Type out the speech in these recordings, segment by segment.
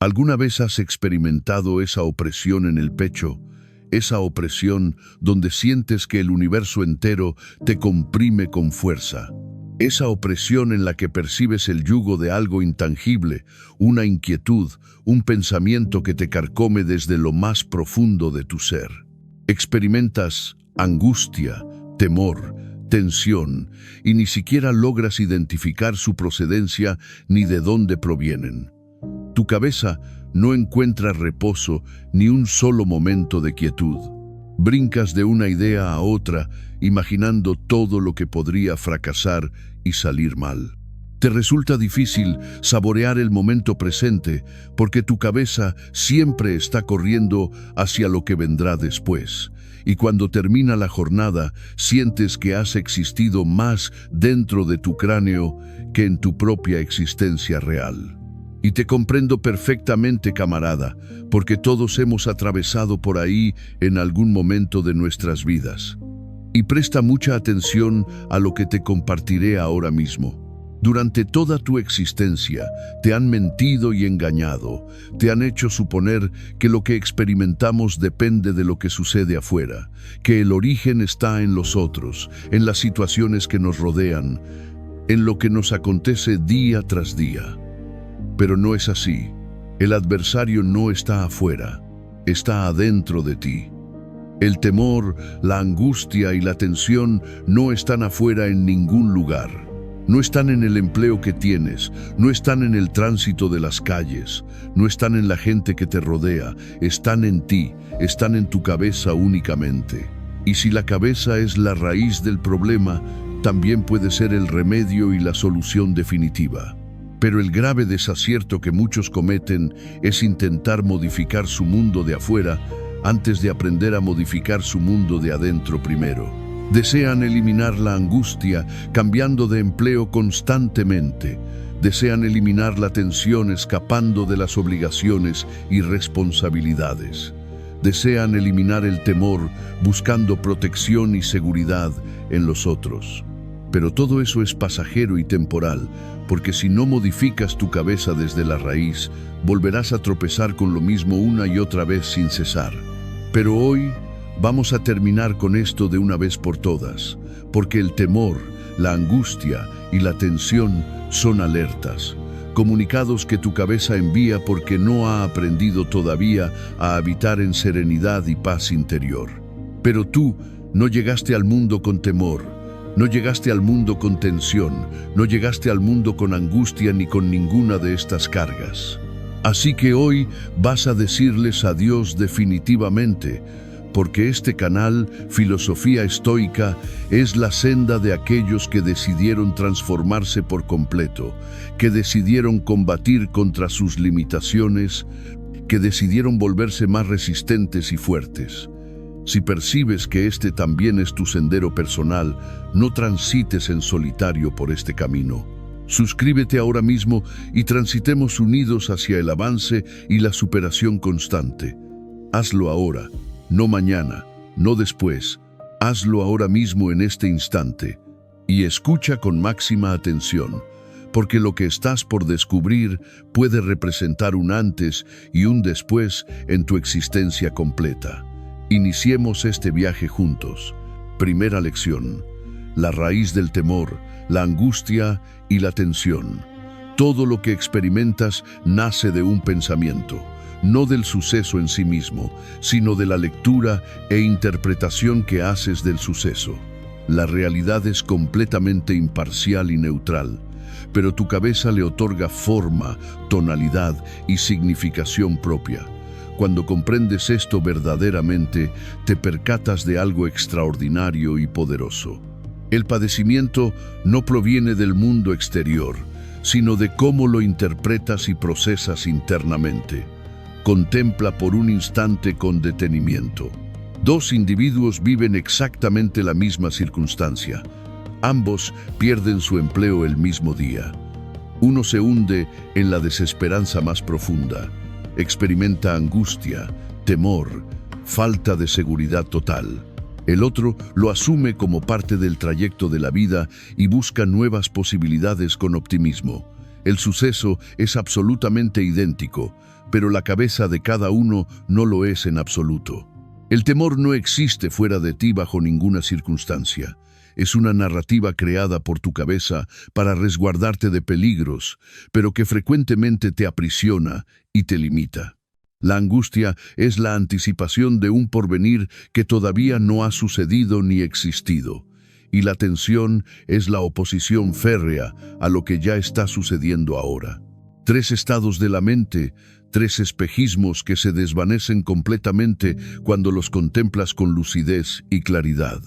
¿Alguna vez has experimentado esa opresión en el pecho? Esa opresión donde sientes que el universo entero te comprime con fuerza. Esa opresión en la que percibes el yugo de algo intangible, una inquietud, un pensamiento que te carcome desde lo más profundo de tu ser. Experimentas angustia, temor, tensión, y ni siquiera logras identificar su procedencia ni de dónde provienen. Tu cabeza no encuentra reposo ni un solo momento de quietud. Brincas de una idea a otra, imaginando todo lo que podría fracasar y salir mal. Te resulta difícil saborear el momento presente porque tu cabeza siempre está corriendo hacia lo que vendrá después. Y cuando termina la jornada, sientes que has existido más dentro de tu cráneo que en tu propia existencia real. Y te comprendo perfectamente, camarada, porque todos hemos atravesado por ahí en algún momento de nuestras vidas. Y presta mucha atención a lo que te compartiré ahora mismo. Durante toda tu existencia te han mentido y engañado, te han hecho suponer que lo que experimentamos depende de lo que sucede afuera, que el origen está en los otros, en las situaciones que nos rodean, en lo que nos acontece día tras día. Pero no es así. El adversario no está afuera, está adentro de ti. El temor, la angustia y la tensión no están afuera en ningún lugar. No están en el empleo que tienes, no están en el tránsito de las calles, no están en la gente que te rodea, están en ti, están en tu cabeza únicamente. Y si la cabeza es la raíz del problema, también puede ser el remedio y la solución definitiva. Pero el grave desacierto que muchos cometen es intentar modificar su mundo de afuera antes de aprender a modificar su mundo de adentro primero. Desean eliminar la angustia cambiando de empleo constantemente. Desean eliminar la tensión escapando de las obligaciones y responsabilidades. Desean eliminar el temor buscando protección y seguridad en los otros. Pero todo eso es pasajero y temporal, porque si no modificas tu cabeza desde la raíz, volverás a tropezar con lo mismo una y otra vez sin cesar. Pero hoy vamos a terminar con esto de una vez por todas, porque el temor, la angustia y la tensión son alertas, comunicados que tu cabeza envía porque no ha aprendido todavía a habitar en serenidad y paz interior. Pero tú no llegaste al mundo con temor, no llegaste al mundo con tensión, no llegaste al mundo con angustia ni con ninguna de estas cargas. Así que hoy vas a decirles adiós definitivamente, porque este canal, Filosofía Estoica, es la senda de aquellos que decidieron transformarse por completo, que decidieron combatir contra sus limitaciones, que decidieron volverse más resistentes y fuertes. Si percibes que este también es tu sendero personal, no transites en solitario por este camino. Suscríbete ahora mismo y transitemos unidos hacia el avance y la superación constante. Hazlo ahora, no mañana, no después. Hazlo ahora mismo en este instante. Y escucha con máxima atención, porque lo que estás por descubrir puede representar un antes y un después en tu existencia completa. Iniciemos este viaje juntos. Primera lección: la raíz del temor, la angustia y la tensión. Todo lo que experimentas nace de un pensamiento, no del suceso en sí mismo, sino de la lectura e interpretación que haces del suceso. La realidad es completamente imparcial y neutral, pero tu cabeza le otorga forma, tonalidad y significación propia. Cuando comprendes esto verdaderamente, te percatas de algo extraordinario y poderoso. El padecimiento no proviene del mundo exterior, sino de cómo lo interpretas y procesas internamente. Contempla por un instante con detenimiento. Dos individuos viven exactamente la misma circunstancia. Ambos pierden su empleo el mismo día. Uno se hunde en la desesperanza más profunda. Experimenta angustia, temor, falta de seguridad total. El otro lo asume como parte del trayecto de la vida y busca nuevas posibilidades con optimismo. El suceso es absolutamente idéntico, pero la cabeza de cada uno no lo es en absoluto. El temor no existe fuera de ti bajo ninguna circunstancia. Es una narrativa creada por tu cabeza para resguardarte de peligros, pero que frecuentemente te aprisiona y te limita. La angustia es la anticipación de un porvenir que todavía no ha sucedido ni existido, y la tensión es la oposición férrea a lo que ya está sucediendo ahora. Tres estados de la mente, tres espejismos que se desvanecen completamente cuando los contemplas con lucidez y claridad.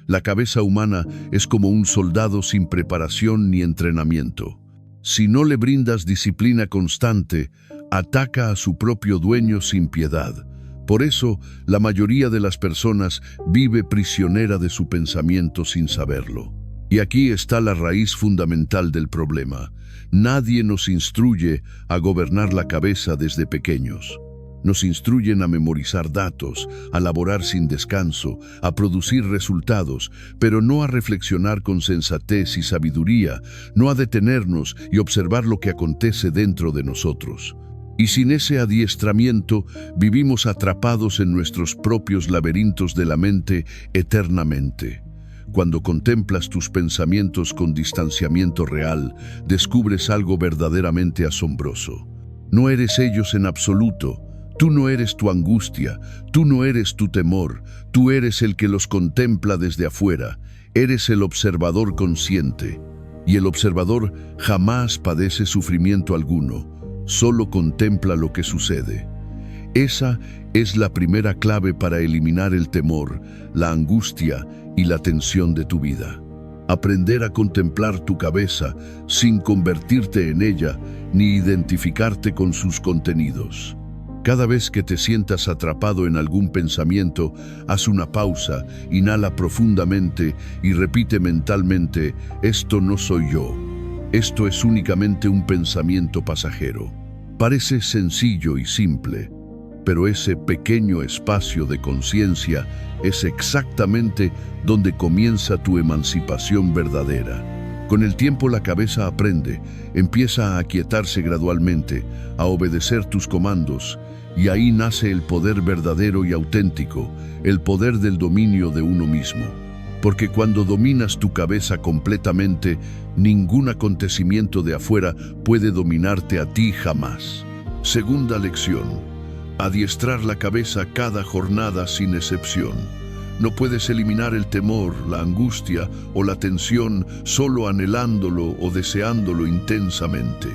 La cabeza humana es como un soldado sin preparación ni entrenamiento. Si no le brindas disciplina constante, ataca a su propio dueño sin piedad. Por eso, la mayoría de las personas vive prisionera de su pensamiento sin saberlo. Y aquí está la raíz fundamental del problema. Nadie nos instruye a gobernar la cabeza desde pequeños. Nos instruyen a memorizar datos, a laborar sin descanso, a producir resultados, pero no a reflexionar con sensatez y sabiduría, no a detenernos y observar lo que acontece dentro de nosotros. Y sin ese adiestramiento, vivimos atrapados en nuestros propios laberintos de la mente eternamente. Cuando contemplas tus pensamientos con distanciamiento real, descubres algo verdaderamente asombroso. No eres ellos en absoluto. Tú no eres tu angustia, tú no eres tu temor, tú eres el que los contempla desde afuera, eres el observador consciente. Y el observador jamás padece sufrimiento alguno, solo contempla lo que sucede. Esa es la primera clave para eliminar el temor, la angustia y la tensión de tu vida. Aprender a contemplar tu cabeza sin convertirte en ella ni identificarte con sus contenidos. Cada vez que te sientas atrapado en algún pensamiento, haz una pausa, inhala profundamente y repite mentalmente: esto no soy yo. Esto es únicamente un pensamiento pasajero. Parece sencillo y simple, pero ese pequeño espacio de conciencia es exactamente donde comienza tu emancipación verdadera. Con el tiempo la cabeza aprende, empieza a aquietarse gradualmente, a obedecer tus comandos, y ahí nace el poder verdadero y auténtico, el poder del dominio de uno mismo. Porque cuando dominas tu cabeza completamente, ningún acontecimiento de afuera puede dominarte a ti jamás. Segunda lección: adiestrar la cabeza cada jornada sin excepción. No puedes eliminar el temor, la angustia o la tensión solo anhelándolo o deseándolo intensamente.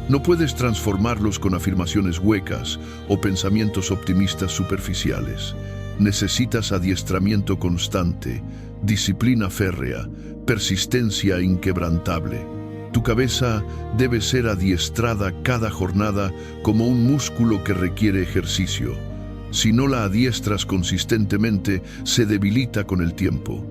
No puedes transformarlos con afirmaciones huecas o pensamientos optimistas superficiales. Necesitas adiestramiento constante, disciplina férrea, persistencia inquebrantable. Tu cabeza debe ser adiestrada cada jornada como un músculo que requiere ejercicio. Si no la adiestras consistentemente, se debilita con el tiempo.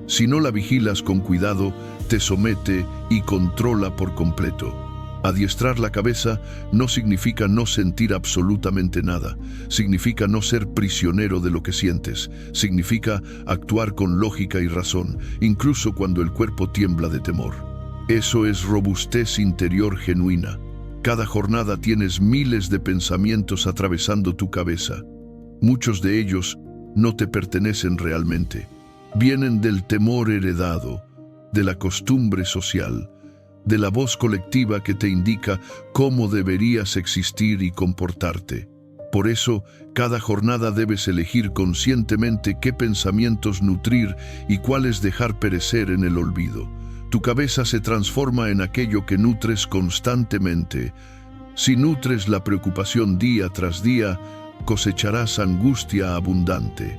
Si no la vigilas con cuidado, te somete y controla por completo. Adiestrar la cabeza no significa no sentir absolutamente nada. Significa no ser prisionero de lo que sientes. Significa actuar con lógica y razón, incluso cuando el cuerpo tiembla de temor. Eso es robustez interior genuina. Cada jornada tienes miles de pensamientos atravesando tu cabeza. Muchos de ellos no te pertenecen realmente. Vienen del temor heredado, de la costumbre social, de la voz colectiva que te indica cómo deberías existir y comportarte. Por eso, cada jornada debes elegir conscientemente qué pensamientos nutrir y cuáles dejar perecer en el olvido. Tu cabeza se transforma en aquello que nutres constantemente. Si nutres la preocupación día tras día, cosecharás angustia abundante.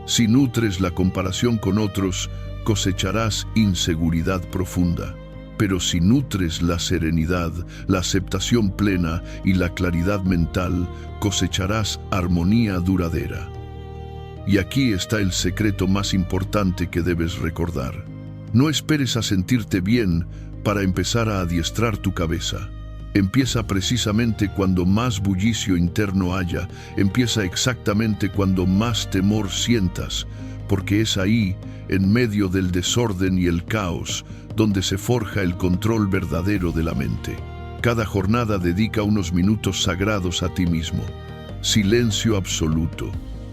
Si nutres la comparación con otros, cosecharás inseguridad profunda. Pero si nutres la serenidad, la aceptación plena y la claridad mental, cosecharás armonía duradera. Y aquí está el secreto más importante que debes recordar. No esperes a sentirte bien para empezar a adiestrar tu cabeza. Empieza precisamente cuando más bullicio interno haya, empieza exactamente cuando más temor sientas, porque es ahí, en medio del desorden y el caos, donde se forja el control verdadero de la mente. Cada jornada dedica unos minutos sagrados a ti mismo. Silencio absoluto.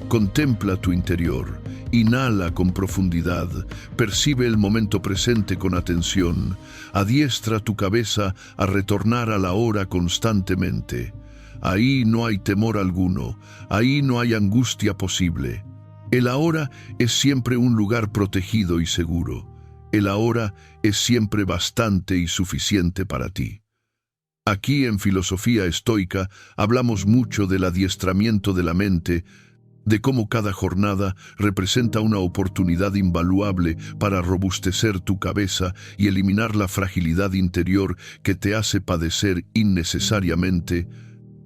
Contempla tu interior. Inhala con profundidad. Percibe el momento presente con atención. Adiestra tu cabeza a retornar a la hora constantemente. Ahí no hay temor alguno. Ahí no hay angustia posible. El ahora es siempre un lugar protegido y seguro. El ahora es siempre bastante y suficiente para ti. Aquí en Filosofía Estoica hablamos mucho del adiestramiento de la mente, de cómo cada jornada representa una oportunidad invaluable para robustecer tu cabeza y eliminar la fragilidad interior que te hace padecer innecesariamente,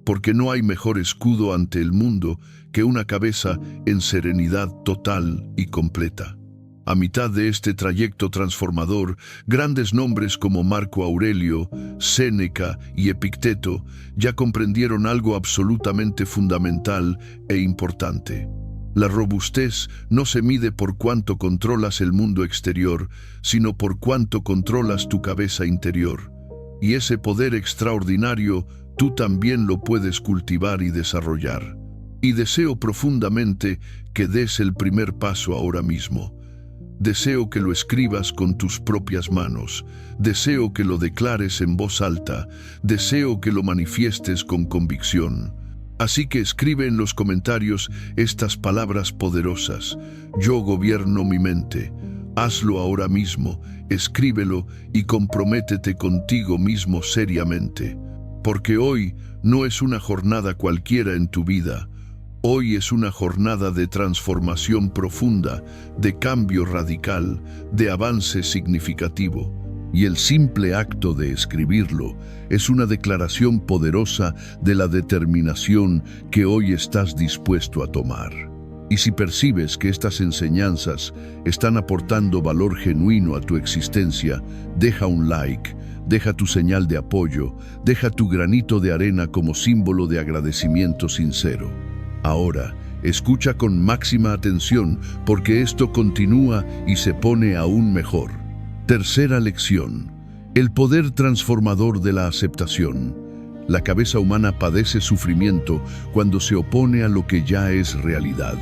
porque no hay mejor escudo ante el mundo que una cabeza en serenidad total y completa. A mitad de este trayecto transformador, grandes nombres como Marco Aurelio, Séneca y Epicteto ya comprendieron algo absolutamente fundamental e importante. La robustez no se mide por cuánto controlas el mundo exterior, sino por cuánto controlas tu cabeza interior. Y ese poder extraordinario tú también lo puedes cultivar y desarrollar. Y deseo profundamente que des el primer paso ahora mismo. Deseo que lo escribas con tus propias manos. Deseo que lo declares en voz alta. Deseo que lo manifiestes con convicción. Así que escribe en los comentarios estas palabras poderosas. Yo gobierno mi mente. Hazlo ahora mismo, escríbelo y comprométete contigo mismo seriamente. Porque hoy no es una jornada cualquiera en tu vida. Hoy es una jornada de transformación profunda, de cambio radical, de avance significativo. Y el simple acto de escribirlo es una declaración poderosa de la determinación que hoy estás dispuesto a tomar. Y si percibes que estas enseñanzas están aportando valor genuino a tu existencia, deja un like, deja tu señal de apoyo, deja tu granito de arena como símbolo de agradecimiento sincero. Ahora, escucha con máxima atención porque esto continúa y se pone aún mejor. Tercera lección. El poder transformador de la aceptación. La cabeza humana padece sufrimiento cuando se opone a lo que ya es realidad.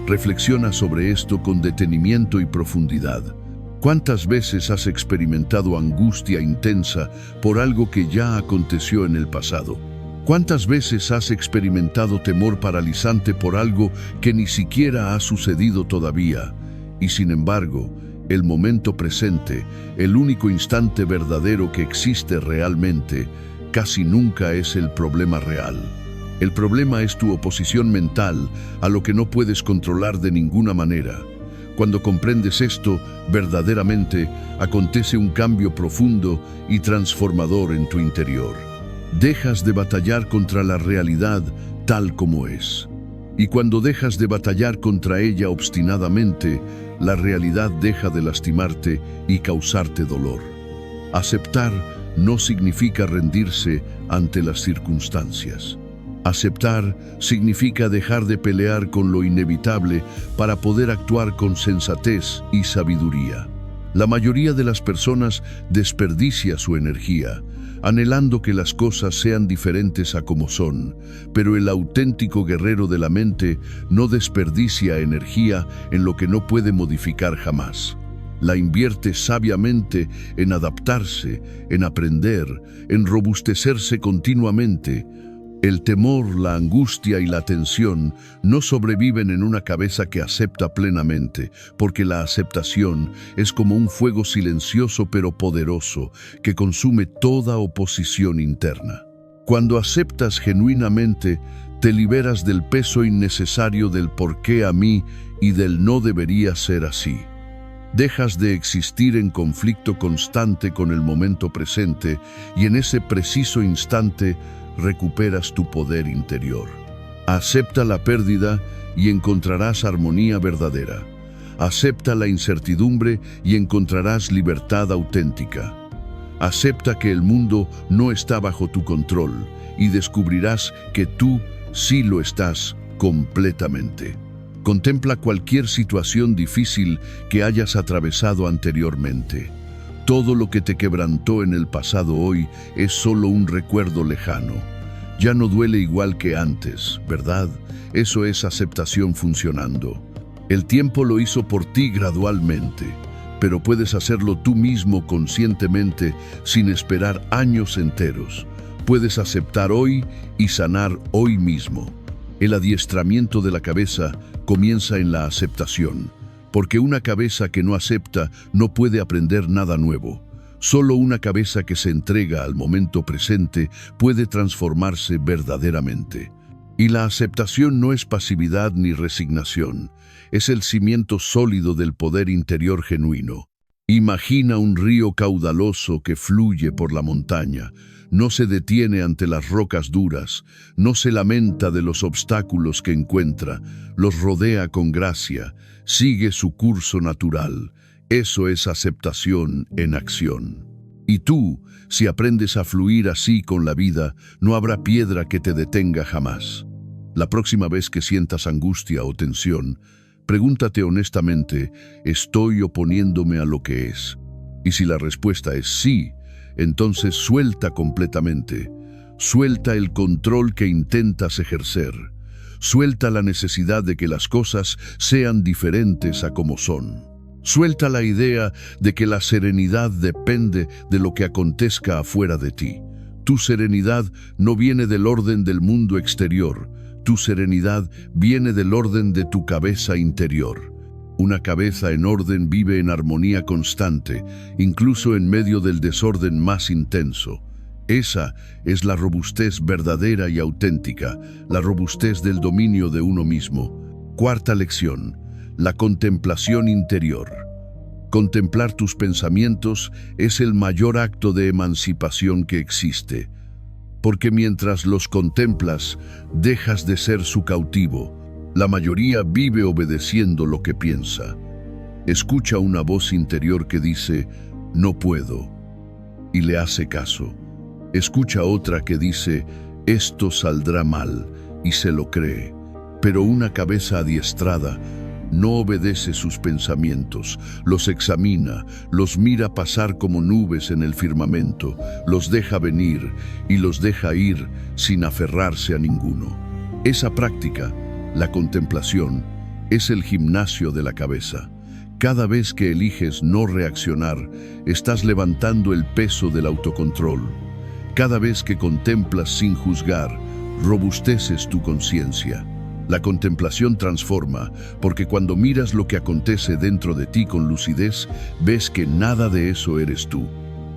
Reflexiona sobre esto con detenimiento y profundidad. ¿Cuántas veces has experimentado angustia intensa por algo que ya aconteció en el pasado? ¿Cuántas veces has experimentado temor paralizante por algo que ni siquiera ha sucedido todavía? Y sin embargo, el momento presente, el único instante verdadero que existe realmente, casi nunca es el problema real. El problema es tu oposición mental a lo que no puedes controlar de ninguna manera. Cuando comprendes esto, verdaderamente, acontece un cambio profundo y transformador en tu interior. Dejas de batallar contra la realidad tal como es. Y cuando dejas de batallar contra ella obstinadamente, la realidad deja de lastimarte y causarte dolor. Aceptar no significa rendirse ante las circunstancias. Aceptar significa dejar de pelear con lo inevitable para poder actuar con sensatez y sabiduría. La mayoría de las personas desperdicia su energía, anhelando que las cosas sean diferentes a como son, pero el auténtico guerrero de la mente no desperdicia energía en lo que no puede modificar jamás. La invierte sabiamente en adaptarse, en aprender, en robustecerse continuamente. El temor, la angustia y la tensión no sobreviven en una cabeza que acepta plenamente, porque la aceptación es como un fuego silencioso pero poderoso que consume toda oposición interna. Cuando aceptas genuinamente, te liberas del peso innecesario del por qué a mí y del no debería ser así. Dejas de existir en conflicto constante con el momento presente y en ese preciso instante recuperas tu poder interior. Acepta la pérdida y encontrarás armonía verdadera. Acepta la incertidumbre y encontrarás libertad auténtica. Acepta que el mundo no está bajo tu control y descubrirás que tú sí lo estás completamente. Contempla cualquier situación difícil que hayas atravesado anteriormente. Todo lo que te quebrantó en el pasado hoy es solo un recuerdo lejano. Ya no duele igual que antes, ¿verdad? Eso es aceptación funcionando. El tiempo lo hizo por ti gradualmente, pero puedes hacerlo tú mismo conscientemente sin esperar años enteros. Puedes aceptar hoy y sanar hoy mismo. El adiestramiento de la cabeza comienza en la aceptación, porque una cabeza que no acepta no puede aprender nada nuevo. Solo una cabeza que se entrega al momento presente puede transformarse verdaderamente. Y la aceptación no es pasividad ni resignación, es el cimiento sólido del poder interior genuino. Imagina un río caudaloso que fluye por la montaña. No se detiene ante las rocas duras, no se lamenta de los obstáculos que encuentra, los rodea con gracia, sigue su curso natural. Eso es aceptación en acción. Y tú, si aprendes a fluir así con la vida, no habrá piedra que te detenga jamás. La próxima vez que sientas angustia o tensión, pregúntate honestamente, ¿estoy oponiéndome a lo que es? Y si la respuesta es sí, entonces suelta completamente. Suelta el control que intentas ejercer. Suelta la necesidad de que las cosas sean diferentes a como son. Suelta la idea de que la serenidad depende de lo que acontezca afuera de ti. Tu serenidad no viene del orden del mundo exterior. Tu serenidad viene del orden de tu cabeza interior. Una cabeza en orden vive en armonía constante, incluso en medio del desorden más intenso. Esa es la robustez verdadera y auténtica, la robustez del dominio de uno mismo. Cuarta lección, la contemplación interior. Contemplar tus pensamientos es el mayor acto de emancipación que existe, porque mientras los contemplas, dejas de ser su cautivo. La mayoría vive obedeciendo lo que piensa. Escucha una voz interior que dice, no puedo, y le hace caso. Escucha otra que dice, esto saldrá mal, y se lo cree. Pero una cabeza adiestrada no obedece sus pensamientos, los examina, los mira pasar como nubes en el firmamento, los deja venir y los deja ir sin aferrarse a ninguno. Esa práctica, la contemplación, es el gimnasio de la cabeza. Cada vez que eliges no reaccionar, estás levantando el peso del autocontrol. Cada vez que contemplas sin juzgar, robusteces tu conciencia. La contemplación transforma, porque cuando miras lo que acontece dentro de ti con lucidez, ves que nada de eso eres tú.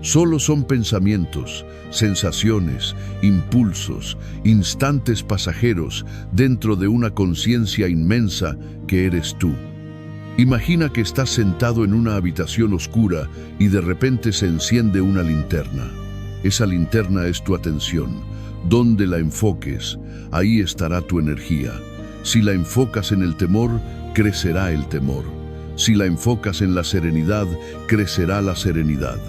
Solo son pensamientos, sensaciones, impulsos, instantes pasajeros dentro de una conciencia inmensa que eres tú. Imagina que estás sentado en una habitación oscura y de repente se enciende una linterna. Esa linterna es tu atención. Donde la enfoques, ahí estará tu energía. Si la enfocas en el temor, crecerá el temor. Si la enfocas en la serenidad, crecerá la serenidad.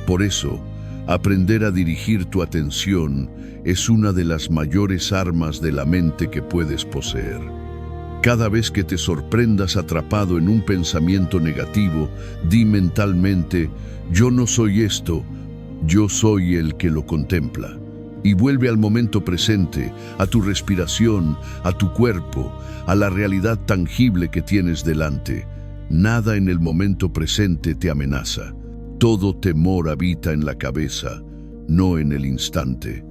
Por eso, aprender a dirigir tu atención es una de las mayores armas de la mente que puedes poseer. Cada vez que te sorprendas atrapado en un pensamiento negativo, di mentalmente, yo no soy esto, yo soy el que lo contempla. Y vuelve al momento presente, a tu respiración, a tu cuerpo, a la realidad tangible que tienes delante. Nada en el momento presente te amenaza. Todo temor habita en la cabeza, no en el instante.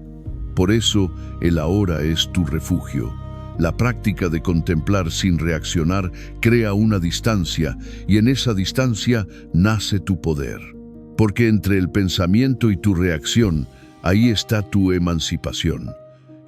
Por eso, el ahora es tu refugio. La práctica de contemplar sin reaccionar crea una distancia, y en esa distancia nace tu poder. Porque entre el pensamiento y tu reacción, ahí está tu emancipación.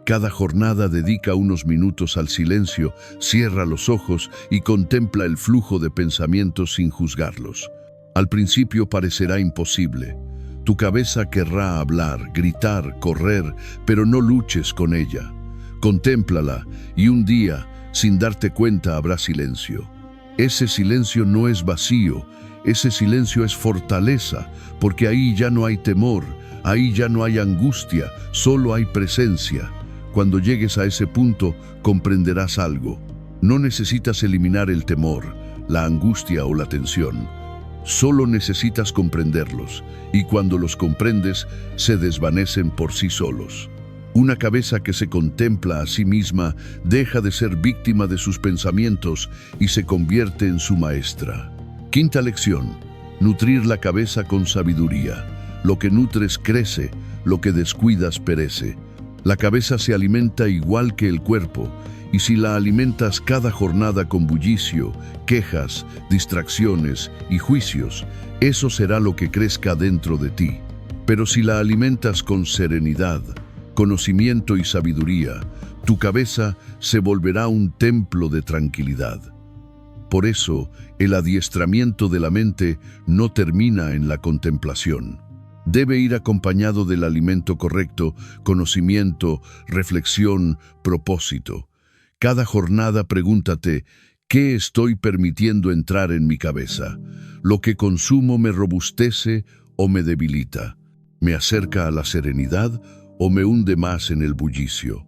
Cada jornada dedica unos minutos al silencio, cierra los ojos y contempla el flujo de pensamientos sin juzgarlos. Al principio parecerá imposible. Tu cabeza querrá hablar, gritar, correr, pero no luches con ella. Contémplala y un día, sin darte cuenta, habrá silencio. Ese silencio no es vacío, ese silencio es fortaleza, porque ahí ya no hay temor, ahí ya no hay angustia, solo hay presencia. Cuando llegues a ese punto, comprenderás algo. No necesitas eliminar el temor, la angustia o la tensión. Solo necesitas comprenderlos, y cuando los comprendes, se desvanecen por sí solos. Una cabeza que se contempla a sí misma deja de ser víctima de sus pensamientos y se convierte en su maestra. Quinta lección: nutrir la cabeza con sabiduría. Lo que nutres crece, lo que descuidas perece. La cabeza se alimenta igual que el cuerpo, y si la alimentas cada jornada con bullicio, quejas, distracciones y juicios, eso será lo que crezca dentro de ti. Pero si la alimentas con serenidad, conocimiento y sabiduría, tu cabeza se volverá un templo de tranquilidad. Por eso, el adiestramiento de la mente no termina en la contemplación. Debe ir acompañado del alimento correcto, conocimiento, reflexión, propósito. Cada jornada pregúntate: ¿qué estoy permitiendo entrar en mi cabeza? ¿Lo que consumo me robustece o me debilita? ¿Me acerca a la serenidad o me hunde más en el bullicio?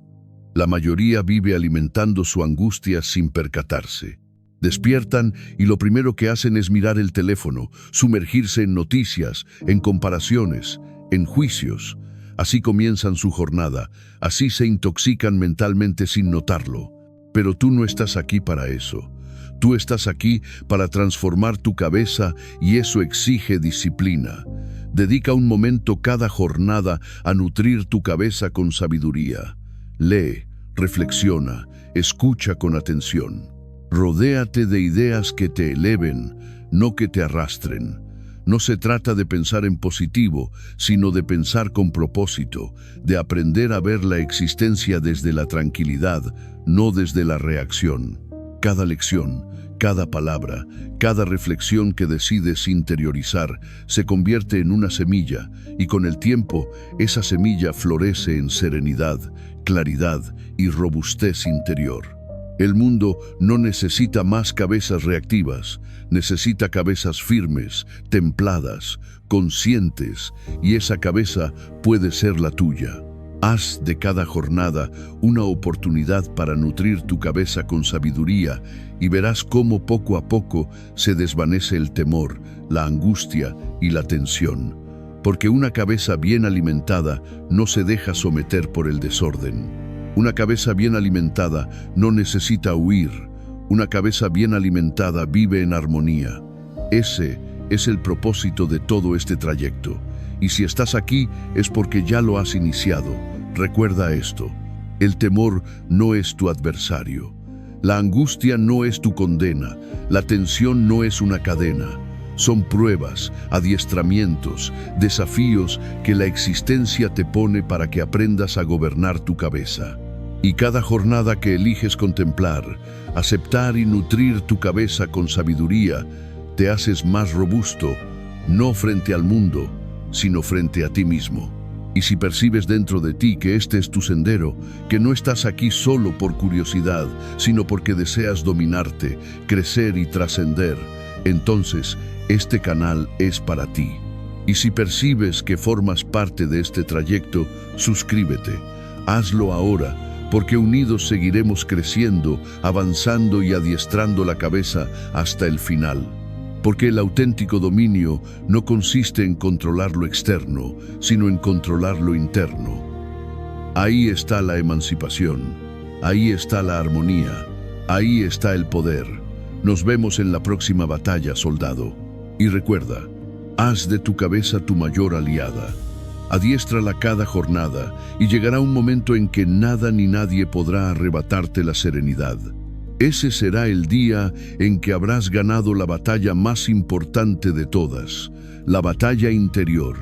La mayoría vive alimentando su angustia sin percatarse. Despiertan y lo primero que hacen es mirar el teléfono, sumergirse en noticias, en comparaciones, en juicios. Así comienzan su jornada, así se intoxican mentalmente sin notarlo. Pero tú no estás aquí para eso. Tú estás aquí para transformar tu cabeza y eso exige disciplina. Dedica un momento cada jornada a nutrir tu cabeza con sabiduría. Lee, reflexiona, escucha con atención. Rodéate de ideas que te eleven, no que te arrastren. No se trata de pensar en positivo, sino de pensar con propósito, de aprender a ver la existencia desde la tranquilidad, no desde la reacción. Cada lección, cada palabra, cada reflexión que decides interiorizar se convierte en una semilla, y con el tiempo esa semilla florece en serenidad, claridad y robustez interior. El mundo no necesita más cabezas reactivas, necesita cabezas firmes, templadas, conscientes, y esa cabeza puede ser la tuya. Haz de cada jornada una oportunidad para nutrir tu cabeza con sabiduría y verás cómo poco a poco se desvanece el temor, la angustia y la tensión. Porque una cabeza bien alimentada no se deja someter por el desorden. Una cabeza bien alimentada no necesita huir. Una cabeza bien alimentada vive en armonía. Ese es el propósito de todo este trayecto. Y si estás aquí es porque ya lo has iniciado. Recuerda esto: el temor no es tu adversario. La angustia no es tu condena. La tensión no es una cadena. Son pruebas, adiestramientos, desafíos que la existencia te pone para que aprendas a gobernar tu cabeza. Y cada jornada que eliges contemplar, aceptar y nutrir tu cabeza con sabiduría, te haces más robusto, no frente al mundo, sino frente a ti mismo. Y si percibes dentro de ti que este es tu sendero, que no estás aquí solo por curiosidad, sino porque deseas dominarte, crecer y trascender, entonces este canal es para ti. Y si percibes que formas parte de este trayecto, suscríbete. Hazlo ahora, porque unidos seguiremos creciendo, avanzando y adiestrando la cabeza hasta el final. Porque el auténtico dominio no consiste en controlar lo externo, sino en controlar lo interno. Ahí está la emancipación, ahí está la armonía, ahí está el poder. Nos vemos en la próxima batalla, soldado. Y recuerda, haz de tu cabeza tu mayor aliada. Adiéstrala cada jornada y llegará un momento en que nada ni nadie podrá arrebatarte la serenidad. Ese será el día en que habrás ganado la batalla más importante de todas, la batalla interior,